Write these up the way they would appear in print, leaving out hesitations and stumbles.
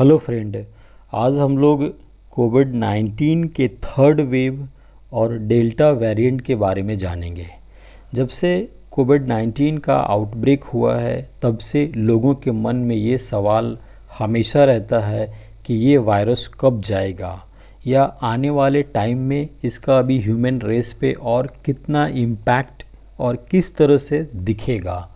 Hello friend. आज हम लोग कोविड 19 के थर्ड वेव और डेल्टा वेरिएंट के बारे में जानेंगे। जब से कोविड 19 का आउटब्रेक हुआ है तब से लोगों के मन में ये सवाल हमेशा रहता है कि ये वायरस कब जाएगा या आने वाले टाइम में इसका अभी ह्यूमन रेस पे और कितना इम्पैक्ट और किस तरह से दिखेगा।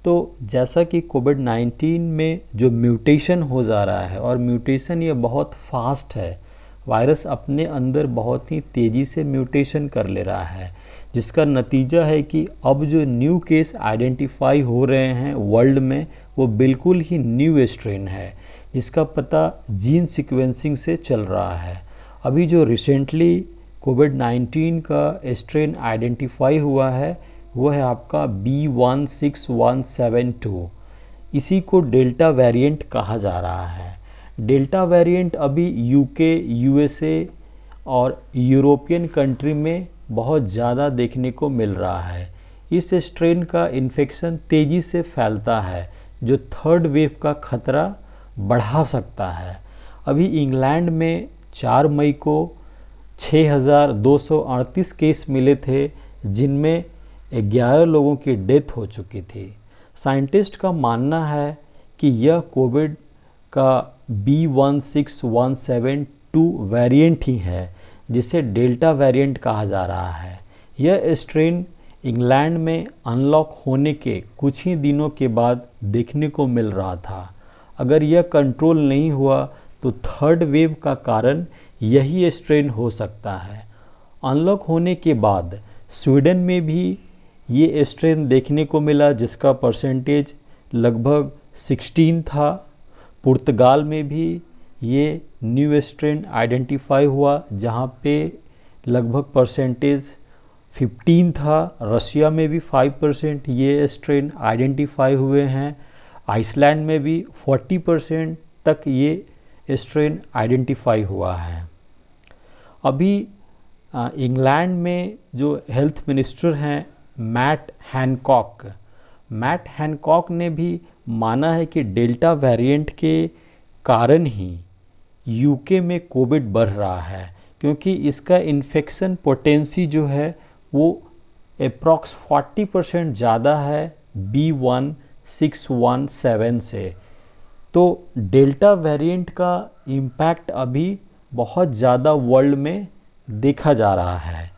तो जैसा कि कोविड 19 में जो म्यूटेशन हो जा रहा है और म्यूटेशन ये बहुत फास्ट है, वायरस अपने अंदर बहुत ही तेज़ी से म्यूटेशन कर ले रहा है, जिसका नतीजा है कि अब जो न्यू केस आइडेंटिफाई हो रहे हैं वर्ल्ड में वो बिल्कुल ही न्यू स्ट्रेन है, जिसका पता जीन सीक्वेंसिंग से चल रहा है। अभी जो रिसेंटली कोविड 19 का स्ट्रेन आइडेंटिफाई हुआ है वो है आपका B16172। इसी को डेल्टा वेरिएंट कहा जा रहा है। डेल्टा वेरिएंट अभी यूके, यूएसए और यूरोपियन कंट्री में बहुत ज़्यादा देखने को मिल रहा है। इस स्ट्रेन का इन्फेक्शन तेज़ी से फैलता है जो थर्ड वेव का खतरा बढ़ा सकता है। अभी इंग्लैंड में 4 मई को 6238 केस मिले थे, जिनमें 11 लोगों की डेथ हो चुकी थी। साइंटिस्ट का मानना है कि यह कोविड का B16172 वेरिएंट ही है, जिसे डेल्टा वेरिएंट कहा जा रहा है। यह स्ट्रेन इंग्लैंड में अनलॉक होने के कुछ ही दिनों के बाद देखने को मिल रहा था। अगर यह कंट्रोल नहीं हुआ तो थर्ड वेव का कारण यही स्ट्रेन हो सकता है। अनलॉक होने के बाद स्वीडन में भी ये स्ट्रेन देखने को मिला, जिसका परसेंटेज लगभग 16 था। पुर्तगाल में भी ये न्यू स्ट्रेन आइडेंटिफाई हुआ, जहाँ पे लगभग परसेंटेज 15 था। रशिया में भी 5% ये स्ट्रेन आइडेंटिफाई हुए हैं। आइसलैंड में भी 40% तक ये स्ट्रेन आइडेंटिफाई हुआ है। अभी इंग्लैंड में जो हेल्थ मिनिस्टर हैं मैट हैनकॉक ने भी माना है कि डेल्टा वेरिएंट के कारण ही यूके में कोविड बढ़ रहा है, क्योंकि इसका इन्फेक्शन पोटेंसी जो है वो अप्रॉक्स 40% ज़्यादा है B1617 से। तो डेल्टा वेरिएंट का इम्पैक्ट अभी बहुत ज़्यादा वर्ल्ड में देखा जा रहा है।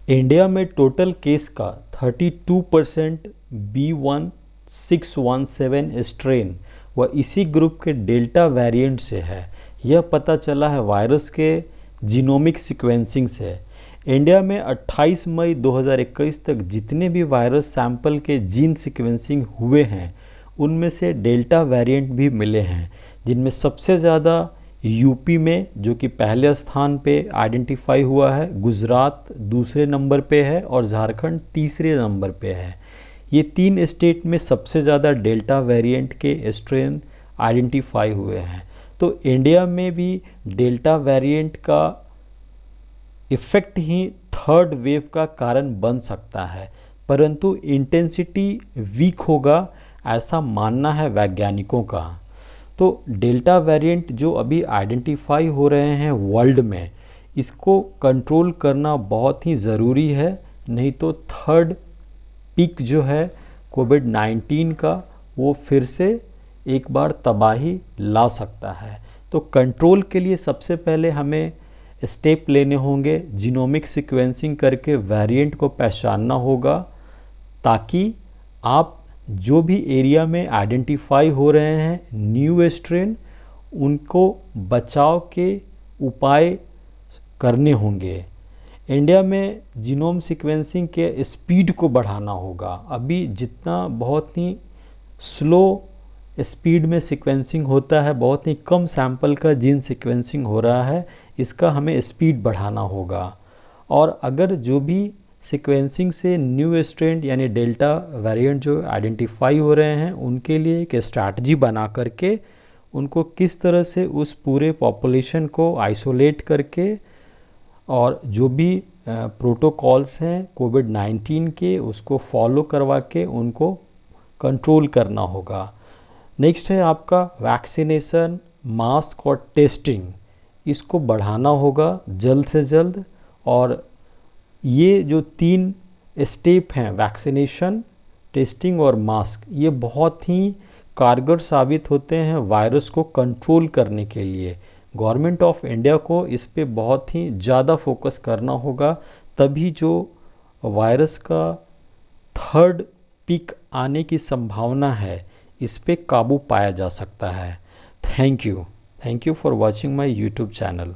इंडिया में टोटल केस का 32% B1617 स्ट्रेन व इसी ग्रुप के डेल्टा वेरिएंट से है। यह पता चला है वायरस के जीनोमिक सीक्वेंसिंग से। इंडिया में 28 मई 2021 तक जितने भी वायरस सैंपल के जीन सीक्वेंसिंग हुए हैं उनमें से डेल्टा वेरिएंट भी मिले हैं, जिनमें सबसे ज़्यादा यूपी में, जो कि पहले स्थान पे आइडेंटिफाई हुआ है, गुजरात दूसरे नंबर पे है और झारखंड तीसरे नंबर पे है। ये 3 स्टेट में सबसे ज़्यादा डेल्टा वेरिएंट के स्ट्रेन आइडेंटिफाई हुए हैं। तो इंडिया में भी डेल्टा वेरिएंट का इफ़ेक्ट ही थर्ड वेव का कारण बन सकता है, परंतु इंटेंसिटी वीक होगा, ऐसा मानना है वैज्ञानिकों का। तो डेल्टा वेरिएंट जो अभी आइडेंटिफाई हो रहे हैं वर्ल्ड में, इसको कंट्रोल करना बहुत ही ज़रूरी है, नहीं तो थर्ड पीक जो है कोविड 19 का वो फिर से एक बार तबाही ला सकता है। तो कंट्रोल के लिए सबसे पहले हमें स्टेप लेने होंगे, जीनोमिक सीक्वेंसिंग करके वेरिएंट को पहचानना होगा, ताकि आप जो भी एरिया में आइडेंटिफाई हो रहे हैं न्यू स्ट्रेन, उनको बचाव के उपाय करने होंगे। इंडिया में जीनोम सीक्वेंसिंग के स्पीड को बढ़ाना होगा। अभी जितना बहुत ही स्लो स्पीड में सीक्वेंसिंग होता है, बहुत ही कम सैंपल का जीन सीक्वेंसिंग हो रहा है, इसका हमें स्पीड बढ़ाना होगा। और अगर जो भी सीक्वेंसिंग से न्यू स्ट्रेन यानी डेल्टा वेरिएंट जो आइडेंटिफाई हो रहे हैं, उनके लिए एक स्ट्रैटेजी बना करके उनको किस तरह से उस पूरे पॉपुलेशन को आइसोलेट करके और जो भी प्रोटोकॉल्स हैं कोविड 19 के, उसको फॉलो करवा के उनको कंट्रोल करना होगा। नेक्स्ट है आपका वैक्सीनेशन मास्क और टेस्टिंग, इसको बढ़ाना होगा जल्द से जल्द। और ये जो 3 स्टेप हैं, वैक्सीनेशन, टेस्टिंग और मास्क, ये बहुत ही कारगर साबित होते हैं वायरस को कंट्रोल करने के लिए। गवर्नमेंट ऑफ इंडिया को इस पे बहुत ही ज़्यादा फोकस करना होगा, तभी जो वायरस का 3rd पीक आने की संभावना है इस पे काबू पाया जा सकता है। Thank you for watching my YouTube channel.